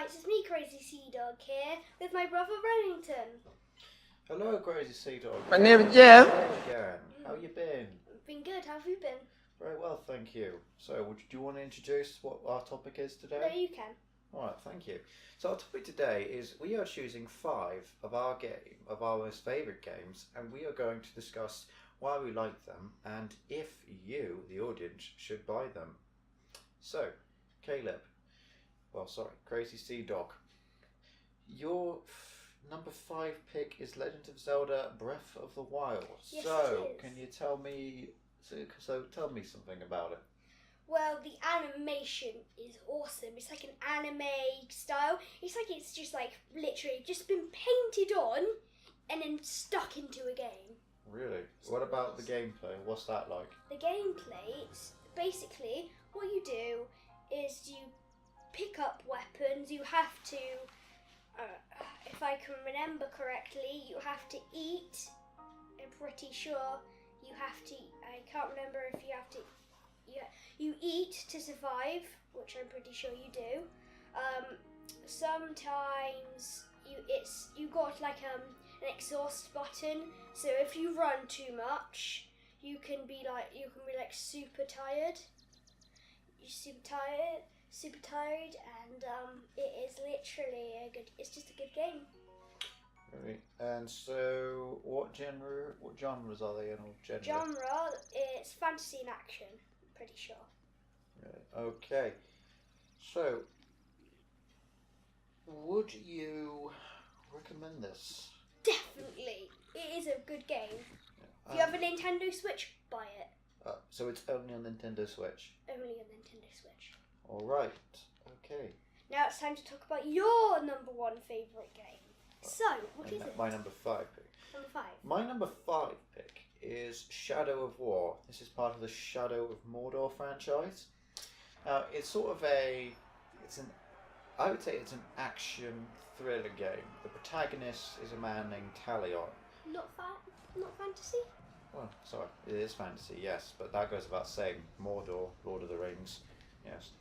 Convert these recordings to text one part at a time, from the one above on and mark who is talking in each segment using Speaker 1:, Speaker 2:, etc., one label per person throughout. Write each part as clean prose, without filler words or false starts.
Speaker 1: guys, it's me, Crazy Sea Dog, here with my brother Remington.
Speaker 2: Hello, Crazy Sea Dog.
Speaker 3: My name is Jeff.
Speaker 2: Again. How you been?
Speaker 1: Been good, how have you been?
Speaker 2: Very well, thank you. So, do you want to introduce what our topic is today?
Speaker 1: No, you can.
Speaker 2: Alright, thank you. So our topic today is we are choosing 5 of our most favourite games, and we are going to discuss why we like them and if you, the audience, should buy them. So, Crazy Sea Dog, your number 5 pick is Legend of Zelda Breath of the Wild.
Speaker 1: Yes,
Speaker 2: so,
Speaker 1: it is.
Speaker 2: can you tell me? So, tell me something about it.
Speaker 1: Well, the animation is awesome. It's like an anime style. It's just like literally just been painted on and then stuck into a game.
Speaker 2: Really? What about the gameplay? What's that like?
Speaker 1: The gameplay, it's basically what you do is you pick up weapons. You have to, if I can remember correctly, you have to eat. I'm pretty sure you have to. I can't remember if you have to. You eat to survive, which I'm pretty sure you do. Sometimes you got like an exhaust button. So if you run too much, you can be like super tired. You're super tired, and it is literally it's just a good game.
Speaker 2: Right. And so, what genres are they in?
Speaker 1: Genre, it's fantasy and action. Pretty sure.
Speaker 2: Right. Okay. So, would you recommend this?
Speaker 1: Definitely, it is a good game. If you have a Nintendo Switch, buy it.
Speaker 2: So it's only on Nintendo Switch.
Speaker 1: Only on Nintendo Switch.
Speaker 2: All right. Okay.
Speaker 1: Now it's time to talk about your number 1 favourite game. So, what is it?
Speaker 2: My number 5 pick.
Speaker 1: Number 5.
Speaker 2: My number 5 pick is Shadow of War. This is part of the Shadow of Mordor franchise. Now, it's sort of I would say it's an action thriller game. The protagonist is a man named Talion.
Speaker 1: Not fantasy?
Speaker 2: Well, sorry, it is fantasy, yes, but that goes without saying. Mordor, Lord of the Rings, yes.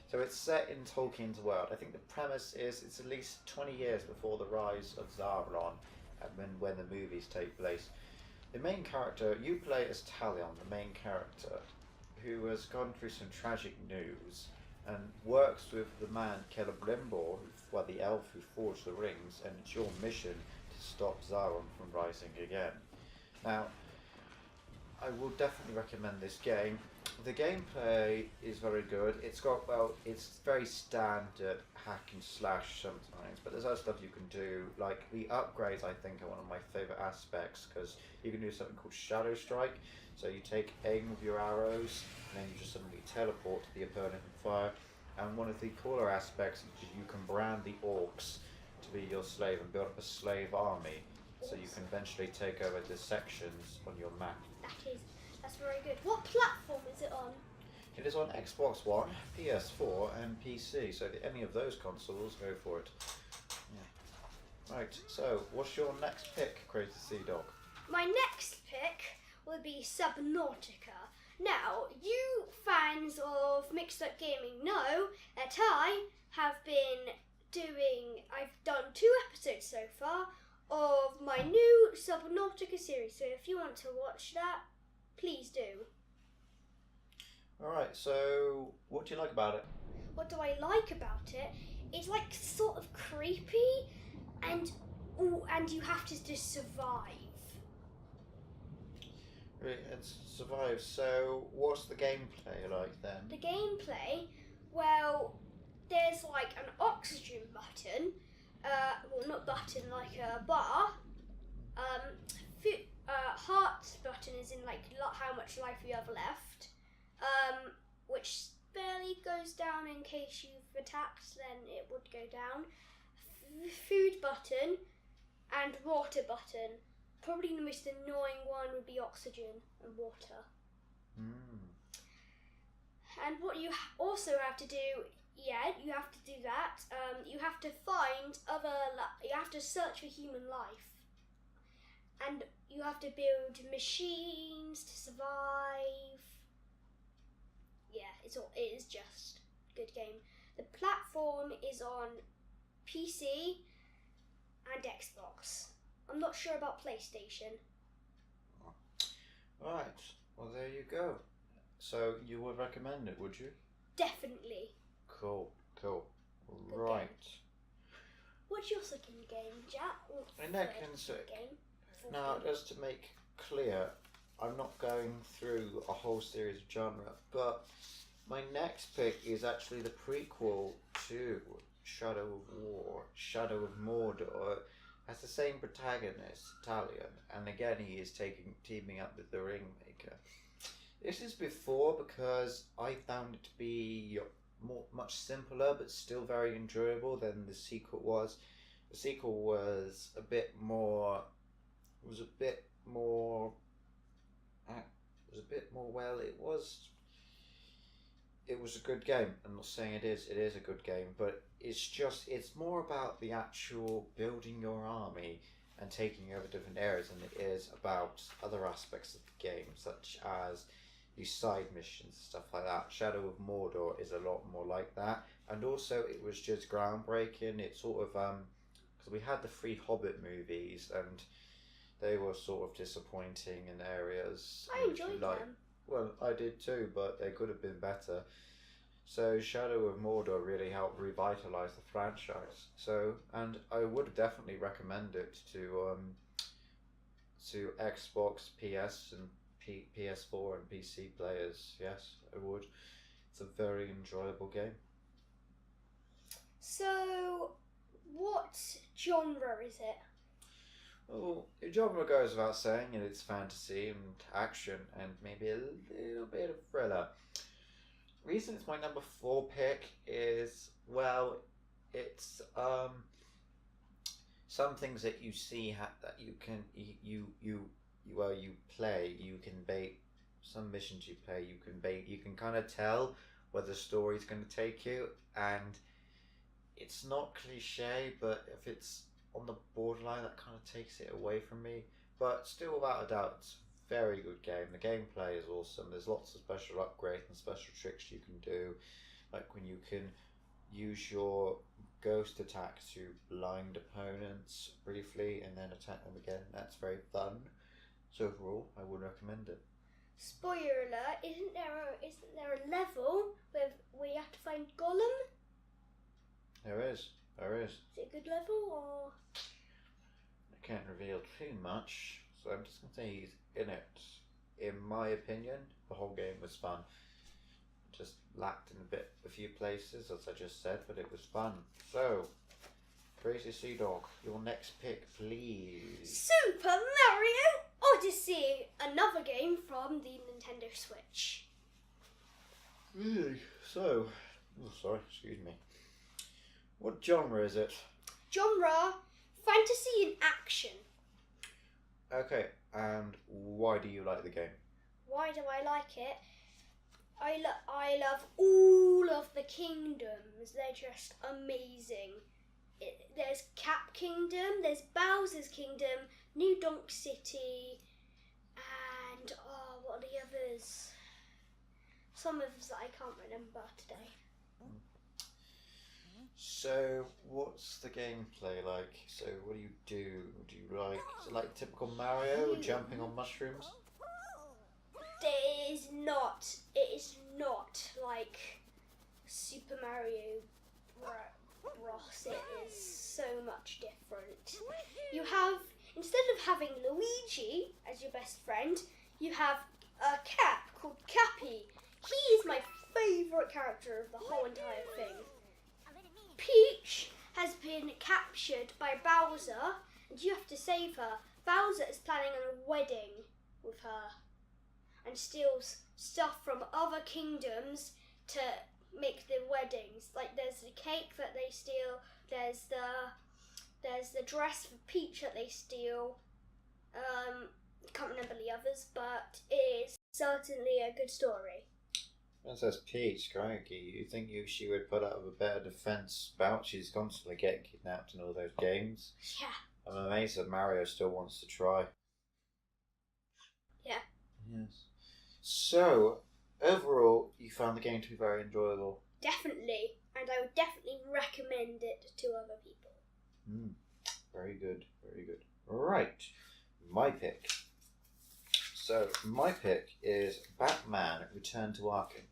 Speaker 2: So it's set in Tolkien's world. I think the premise is it's at least 20 years before the rise of Sauron, when the movies take place. The main character, you play as Talion, the main character, who has gone through some tragic news and works with the man Celebrimbor, the elf who forged the rings, and it's your mission to stop Sauron from rising again. Now, I will definitely recommend this game. The gameplay is very good. It's very standard hack and slash sometimes, but there's other stuff you can do. Like the upgrades, I think, are one of my favourite aspects because you can do something called Shadow Strike. So you take aim with your arrows, and then you just suddenly teleport to the opponent and fire. And one of the cooler aspects is you can brand the orcs to be your slave and build up a slave army, so you can eventually take over the sections on your map.
Speaker 1: That's very good. What platform is it on?
Speaker 2: It is on Xbox One, PS4 and PC, so any of those consoles, go for it. Yeah. Right, so what's your next pick, Crazy Sea Dog?
Speaker 1: My next pick will be Subnautica. Now, you fans of Mixed Up Gaming know that I've done 2 episodes so far of my new Subnautica series, so if you want to watch that, please do.
Speaker 2: Alright, so what do you like about it?
Speaker 1: What do I like about it? It's like sort of creepy and you have to just survive.
Speaker 2: Right, and survive. So what's the gameplay like then?
Speaker 1: The gameplay, well, there's like an oxygen button, not button, like a bar. Heart button is in like how much life you have left, which barely goes down in case you've attacked, then it would go down. Food button and water button. Probably the most annoying one would be oxygen and water. And what you also have to do, you have to do that. You have to you have to search for human life. And you have to build machines to survive. Yeah, it is just a good game. The platform is on PC and Xbox. I'm not sure about PlayStation.
Speaker 2: Right. Well, there you go. So you would recommend it, would you?
Speaker 1: Definitely.
Speaker 2: Cool.
Speaker 1: Good
Speaker 2: Right.
Speaker 1: What's your second game, Jack? Or
Speaker 2: In that
Speaker 1: third
Speaker 2: case,
Speaker 1: game? Fourth
Speaker 2: now
Speaker 1: game?
Speaker 2: just to make clear, I'm not going through a whole series of genre, but my next pick is actually the prequel to Shadow of War, Shadow of Mordor. Has the same protagonist, Italian, and again he is teaming up with the Ringmaker. This is before because I found it to be much simpler but still very enjoyable than the sequel was. The sequel was a bit more. Well, it was a good game. I'm not saying it is a good game, but it's more about the actual building your army and taking over different areas than it is about other aspects of the game, such as these side missions and stuff like that. Shadow of Mordor is a lot more like that, and also it was just groundbreaking. It sort of because we had the 3 Hobbit movies and they were sort of disappointing in areas.
Speaker 1: I enjoyed them.
Speaker 2: Well, I did too, but they could have been better. So Shadow of Mordor really helped revitalise the franchise. So, and I would definitely recommend it to Xbox, PS, and PS4 and PC players. Yes, I would. It's a very enjoyable game.
Speaker 1: So, what genre is it?
Speaker 2: Well, the genre goes without saying, and it's fantasy and action and maybe a little bit of thriller. Reason it's my number 4 pick is, well, it's some things that you see that you can you play, you can bait. Some missions you play, you can bait. You can kind of tell where the story's going to take you, and it's not cliche, but if it's on the borderline, that kind of takes it away from me. But still, without a doubt, it's a very good game. The gameplay is awesome. There's lots of special upgrades and special tricks you can do, like when you can use your ghost attack to blind opponents briefly and then attack them again. That's very fun. So overall, I would recommend it.
Speaker 1: Spoiler alert! Isn't there a level where you have to find Gollum?
Speaker 2: There is.
Speaker 1: Is it a good level or?
Speaker 2: I can't reveal too much, so I'm just going to say he's in it. In my opinion, the whole game was fun. Just lacked in a few places, as I just said, but it was fun. So, Crazy Sea Dog, your next pick, please.
Speaker 1: Super Mario Odyssey, another game from the Nintendo Switch.
Speaker 2: Really? So, sorry, excuse me. What genre is it?
Speaker 1: Genre, fantasy and action.
Speaker 2: Okay, and why do you like the game?
Speaker 1: Why do I like it? I love all of the kingdoms. They're just amazing. There's Cap Kingdom, there's Bowser's Kingdom, New Donk City, and what are the others? Some of them that I can't remember today.
Speaker 2: So, what's the gameplay like? So, what do you do? Do you like, is it like typical Mario, jumping on mushrooms?
Speaker 1: It is not like Super Mario Bros. It is so much different. You have, instead of having Luigi as your best friend, you have a cat called Cappy. He is my favourite character of the whole entire thing. Peach has been captured by Bowser and you have to save her. Bowser is planning on a wedding with her and steals stuff from other kingdoms to make the weddings. Like there's the cake that they steal, there's the dress for Peach that they steal. Can't remember the others, but it is certainly a good story.
Speaker 2: That says Peach, crikey. You think she would put up a better defence bout? She's constantly getting kidnapped in all those games.
Speaker 1: Yeah.
Speaker 2: I'm amazed that Mario still wants to try.
Speaker 1: Yeah.
Speaker 2: Yes. So, overall, you found the game to be very enjoyable.
Speaker 1: Definitely. And I would definitely recommend it to other people.
Speaker 2: Very good, very good. Right, my pick. So my pick is Batman: Return to Arkham.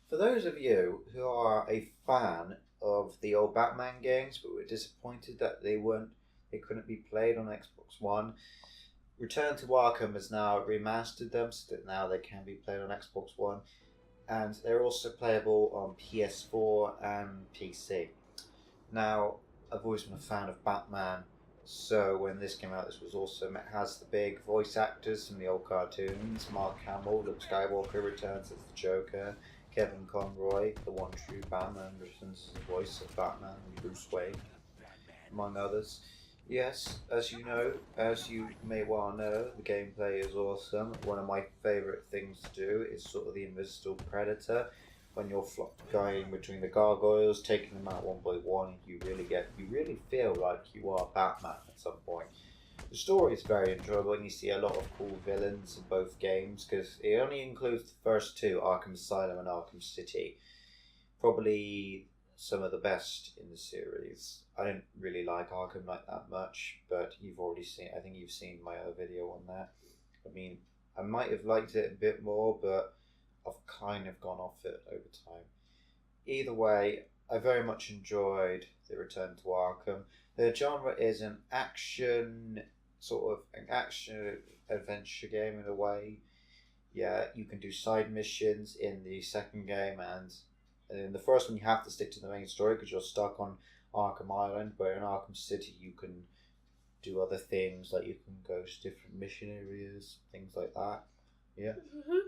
Speaker 2: For those of you who are a fan of the old Batman games but were disappointed that they couldn't be played on Xbox One, Return to Arkham has now remastered them so that now they can be played on Xbox One, and they're also playable on PS4 and PC. Now, I've always been a fan of Batman, so when this came out, this was also it has the big voice actors from the old cartoons. Mark Hamill, Luke Skywalker returns as the Joker. Kevin Conroy, the one true Batman, returns as the voice of Batman and Bruce Wayne, among others. Yes, as you may well know, the gameplay is awesome. One of my favourite things to do is sort of the invisible predator. When you're going between the gargoyles, taking them out one by one, you really feel like you are Batman at some point. The story is very enjoyable, and you see a lot of cool villains in both games because it only includes the first two, Arkham Asylum and Arkham City. Probably some of the best in the series. I don't really like Arkham like that much, but I think you've seen my other video on that. I mean, I might have liked it a bit more, but I've kind of gone off it over time. Either way, I very much enjoyed the Return to Arkham. The genre is an action adventure game in a way. Yeah, you can do side missions in the second game, and in the first one you have to stick to the main story because you're stuck on Arkham Island, where in Arkham City you can do other things, like you can go to different mission areas, things like that. Yeah,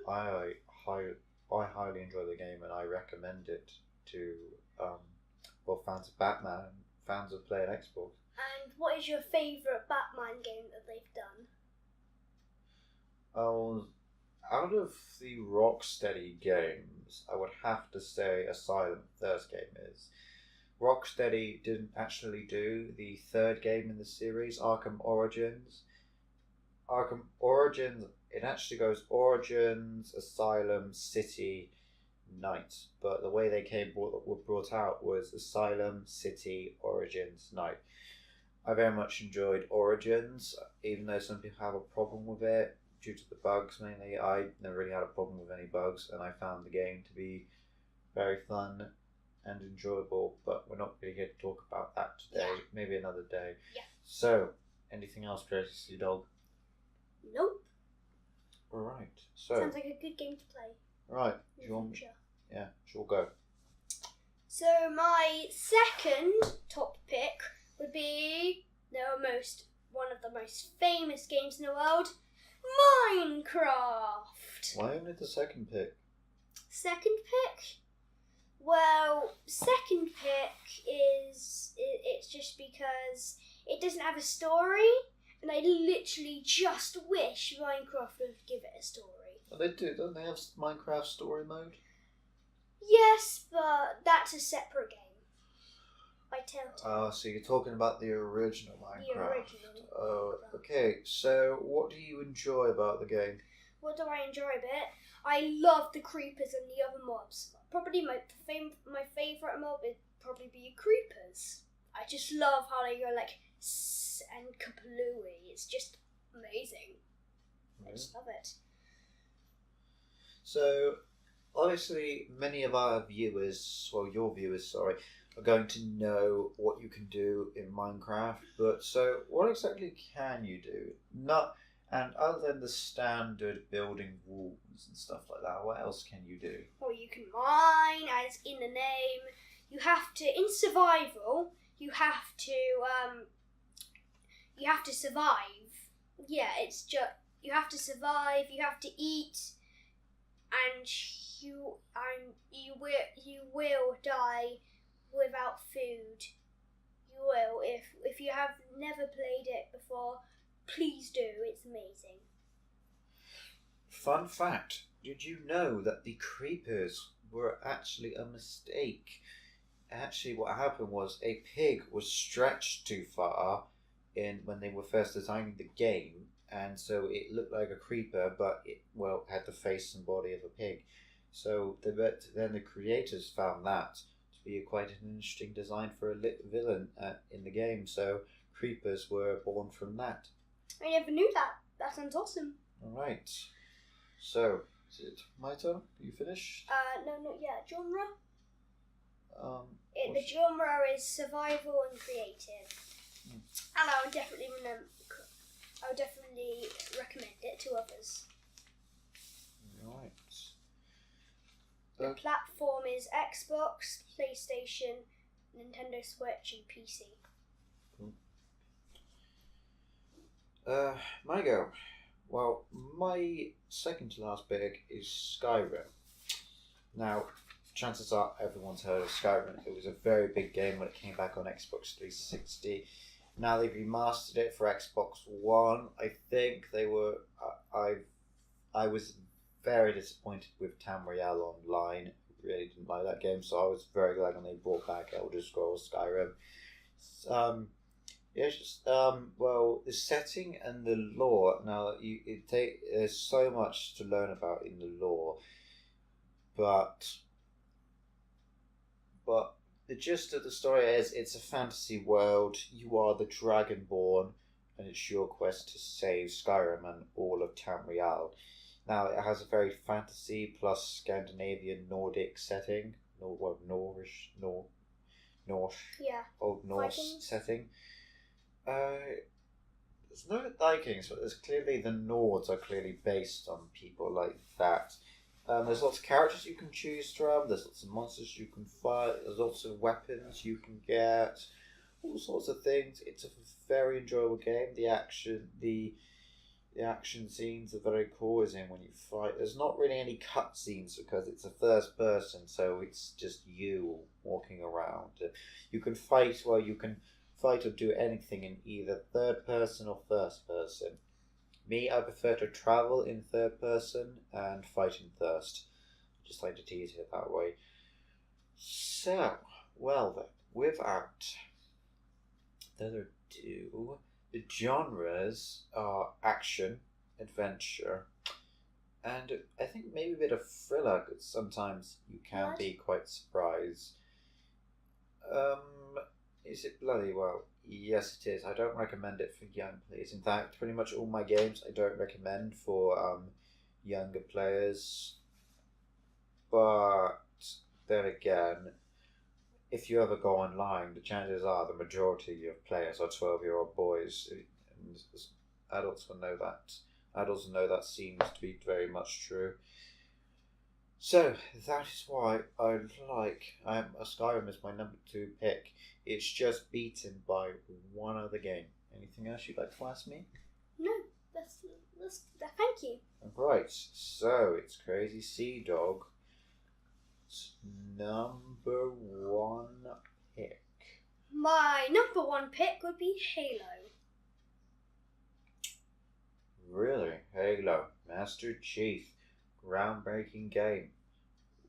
Speaker 2: I highly enjoy the game, and I recommend it to fans of Batman, fans of playing Xbox.
Speaker 1: And what is your favourite Batman game that they've done?
Speaker 2: Oh, out of the Rocksteady games, I would have to say Asylum, the first game is. Rocksteady didn't actually do the third game in the series, Arkham Origins. Arkham Origins, it actually goes Origins, Asylum, City, Night. But the way they were brought out was Asylum, City, Origins, Night. I very much enjoyed Origins, even though some people have a problem with it due to the bugs mainly. I never really had a problem with any bugs, and I found the game to be very fun and enjoyable, but we're not really here to talk about that today. Yeah. Maybe another day.
Speaker 1: Yeah.
Speaker 2: So, anything else, Grace, your dog?
Speaker 1: Nope.
Speaker 2: Alright, so...
Speaker 1: Sounds like a good game to play.
Speaker 2: Right. Do you want... Yeah, sure, go.
Speaker 1: So, my second top pick would be one of the most famous games in the world, Minecraft.
Speaker 2: Why only the second pick?
Speaker 1: Second pick? Well, second pick it's just because it doesn't have a story, and I literally just wish Minecraft would give it a story.
Speaker 2: Well, they do, don't they have Minecraft story mode?
Speaker 1: Yes, but that's a separate game. By Telltale.
Speaker 2: Oh, so you're talking about the original Minecraft.
Speaker 1: The original.
Speaker 2: Oh, okay. So, what do you enjoy about the game?
Speaker 1: What do I enjoy about it? I love the creepers and the other mobs. Probably my favourite mob would probably be creepers. I just love how they go like sss and kaplooey. It's just amazing. I just love it.
Speaker 2: So, obviously, many of our viewers, well, your viewers, sorry, are going to know what you can do in Minecraft. But so, what exactly can you do? And other than the standard building walls and stuff like that, what else can you do?
Speaker 1: Well, you can mine, as in the name. You have to, in survival, you have to survive. Yeah, it's just, you have to survive, you have to eat, and you will die without food. You will. If you have never played it before, please do. It's amazing.
Speaker 2: Fun fact, did you know that the creepers were actually a mistake? Actually, what happened was a pig was stretched too far when they were first designing the game, and so it looked like a creeper, but it had the face and body of a pig. So then the creators found that to be quite an interesting design for a villain in the game. So creepers were born from that.
Speaker 1: I never knew that. That sounds awesome.
Speaker 2: Alright. So, is it my turn? Are you finished?
Speaker 1: No, not yet. Genre? The
Speaker 2: what's-
Speaker 1: genre is survival and creative. And I would definitely recommend it to others.
Speaker 2: Right.
Speaker 1: The platform is Xbox, PlayStation, Nintendo Switch, and PC.
Speaker 2: My go. Well, my second to last pick is Skyrim. Now, chances are everyone's heard of Skyrim. It was a very big game when it came back on Xbox 360. Now they've remastered it for Xbox One. I think they were. I was very disappointed with Tamriel Online. Really didn't like that game, so I was very glad when they brought back Elder Scrolls Skyrim. Yeah, it's just well, the setting and the lore. Now, there's so much to learn about in the lore, but the gist of the story is it's a fantasy world. You are the Dragonborn, and it's your quest to save Skyrim and all of Tamriel. Now, it has a very fantasy plus Scandinavian Nordic setting, Norse,
Speaker 1: Yeah.
Speaker 2: Old Norse
Speaker 1: Vikings?
Speaker 2: setting. There's no Vikings, but there's clearly the Nords are clearly based on people like that. There's lots of characters you can choose from. There's lots of monsters you can fight. There's lots of weapons you can get. All sorts of things. It's a very enjoyable game. The action scenes are very cool. As in when you fight, there's not really any cutscenes because it's a first person, so it's just you walking around. You can fight. Well, you can fight or do anything in either third person or first person. Me, I prefer to travel in third person and fight in first. Just like to tease it that way. So, well then, without further ado, the genres are action, adventure, and I think maybe a bit of thriller, because sometimes you can
Speaker 1: What?
Speaker 2: be quite surprised. Is it bloody? Well, yes it is. I don't recommend it for young players. In fact, pretty much all my games I don't recommend for younger players. But then again, if you ever go online, the chances are the majority of players are 12-year-old boys. And adults will know that. Adults know that seems to be very much true. So that is why Skyrim is my number 2 pick. It's just beaten by one other game. Anything else you'd like to ask me?
Speaker 1: No, that's thank you.
Speaker 2: Right, so it's Crazy Sea Dog's number 1 pick.
Speaker 1: My number 1 pick would be Halo.
Speaker 2: Really? Halo, Master Chief, groundbreaking game.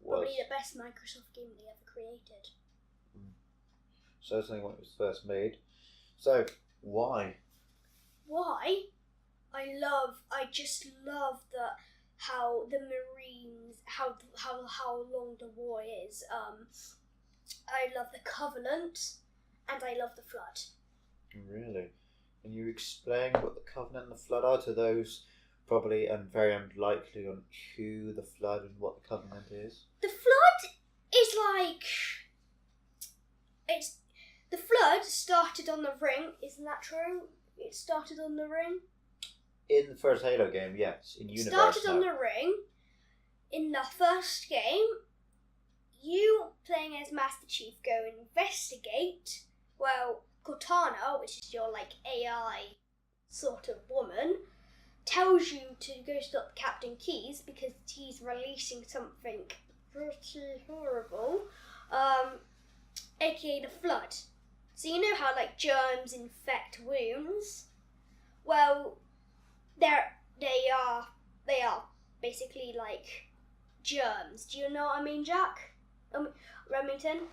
Speaker 1: Probably the best Microsoft game they ever created.
Speaker 2: Certainly when it was first made. So, why?
Speaker 1: Why? I just love how the Marines, how long the war is. I love the Covenant, and I love the Flood.
Speaker 2: Really? Can you explain what the Covenant and the Flood are to those probably very unlikely on who the Flood and what the Covenant is?
Speaker 1: The Flood is like the Flood started on the ring. Isn't that true? It started on the ring.
Speaker 2: In the first Halo game, yes. In universe,
Speaker 1: Started on
Speaker 2: no.
Speaker 1: the ring. In the first game, you playing as Master Chief go and investigate. Well, Cortana, which is your AI sort of woman, tells you to go stop Captain Keyes because he's releasing something pretty horrible, aka the Flood. So you know how germs infect wounds? Well, they are basically like germs. Do you know what I mean, Jack? Remington?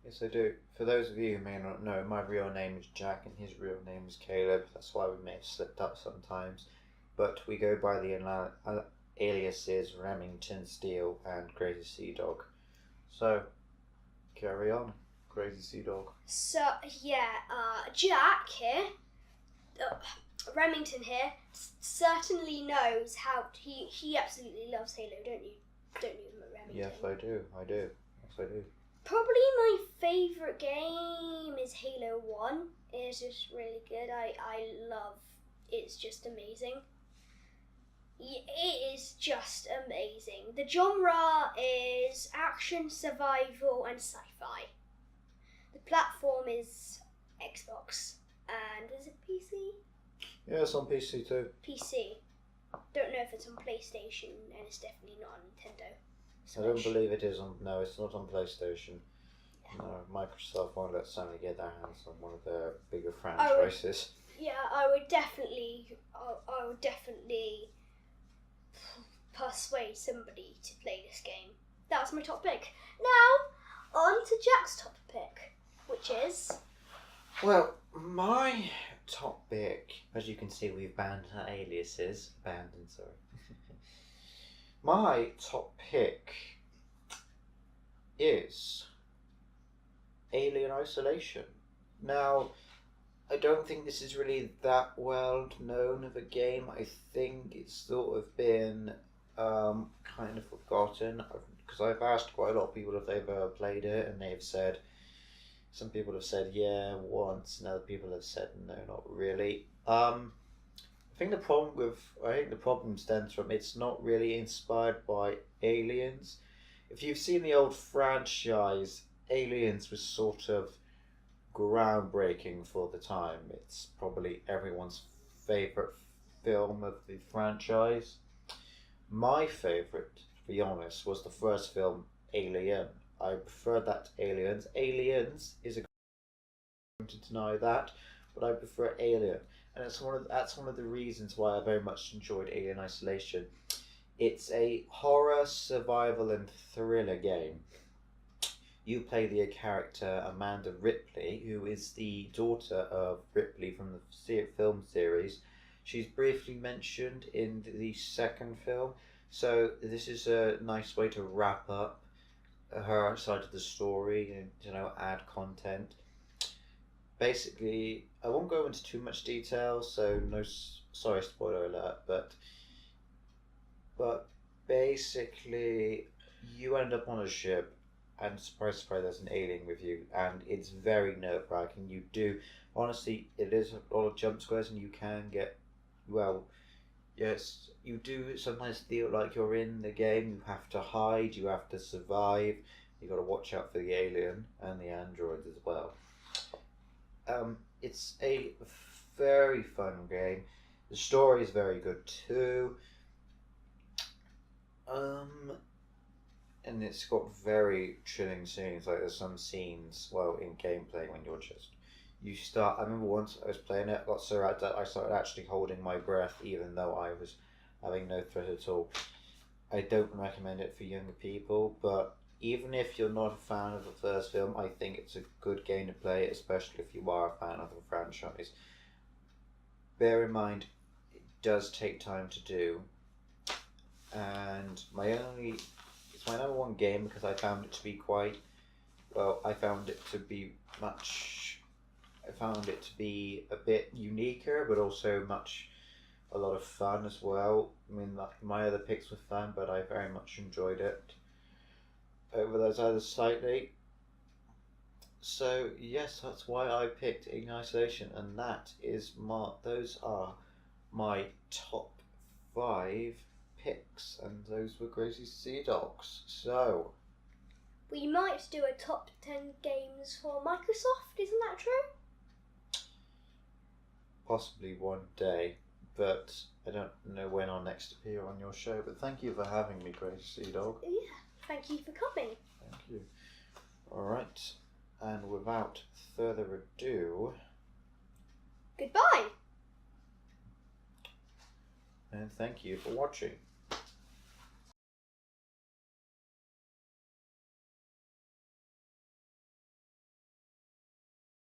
Speaker 2: Yes, I do. For those of you who may not know, my real name is Jack and his real name is Caleb. That's why we may have slipped up sometimes. But we go by the aliases Remington Steele and Crazy Sea Dog. So, carry on. Crazy Sea Dog.
Speaker 1: So yeah, Jack here, Remington here, certainly knows how he absolutely loves Halo, don't you, Remington?
Speaker 2: Yes, I do. Yes, I do.
Speaker 1: Probably my favourite game is Halo 1. It's just really good. I love. It's just amazing. It is just amazing. The genre is action, survival, and sci-fi. The platform is Xbox, and is it PC?
Speaker 2: Yeah, it's on PC too.
Speaker 1: PC. Don't know if it's on PlayStation, and it's definitely not on Nintendo Switch.
Speaker 2: I don't believe it is on. No, it's not on PlayStation. Yeah. No, Microsoft won't let Sony get their hands on one of their bigger franchises.
Speaker 1: I would definitely persuade somebody to play this game. That's my top pick. Now, on to Jack's top pick, which is...
Speaker 2: Well, my top pick, as you can see, we've banned our aliases. Sorry. My top pick is Alien Isolation. Now, I don't think this is really that well known of a game. I think it's sort of been kind of forgotten, because I've asked quite a lot of people if they've ever played it, and they've said, some people have said yeah once, and other people have said no, not really. I think the problem stems from it's not really inspired by Aliens. If you've seen the old franchise, Aliens was sort of groundbreaking for the time. It's probably everyone's favourite film of the franchise. My favourite, to be honest, was the first film, Alien. I preferred that to Aliens. Aliens is a... to deny that, but I prefer Alien. And that's one of the reasons why I very much enjoyed Alien Isolation. It's a horror, survival and thriller game. You play the character Amanda Ripley, who is the daughter of Ripley from the film series. She's briefly mentioned in the second film, so this is a nice way to wrap up her side of the story and add content. Basically, I won't go into too much detail, so sorry, spoiler alert, but basically you end up on a ship, and surprise, surprise, there's an alien with you, and it's very nerve-wracking. Honestly, it is a lot of jump scares, and you can get, yes, you do sometimes feel like you're in the game. You have to hide, you have to survive, you got to watch out for the alien and the androids as well. It's a very fun game. The story is very good too. And it's got very chilling scenes. Like there's some scenes, in gameplay when I remember once I was playing it, I got so wrapped up I started actually holding my breath even though I was having no threat at all. I don't recommend it for younger people, but even if you're not a fan of the first film, I think it's a good game to play, especially if you are a fan of the franchise. Bear in mind, it does take time to do, and it's my number one game because I found it to be a bit uniquer, but also a lot of fun as well. I mean, my other picks were fun, but I very much enjoyed it over those others slightly. So yes, that's why I picked Alien Isolation, and those are my top 5 picks, and those were Crazy Sea Dogs. So
Speaker 1: we might do a top 10 games for Microsoft, isn't that true?
Speaker 2: Possibly one day, but I don't know when I'll next appear on your show. But thank you for having me, Crazy Sea Dog.
Speaker 1: Yeah, thank you for coming.
Speaker 2: Thank you. Alright, and without further ado,
Speaker 1: goodbye.
Speaker 2: And thank you for watching.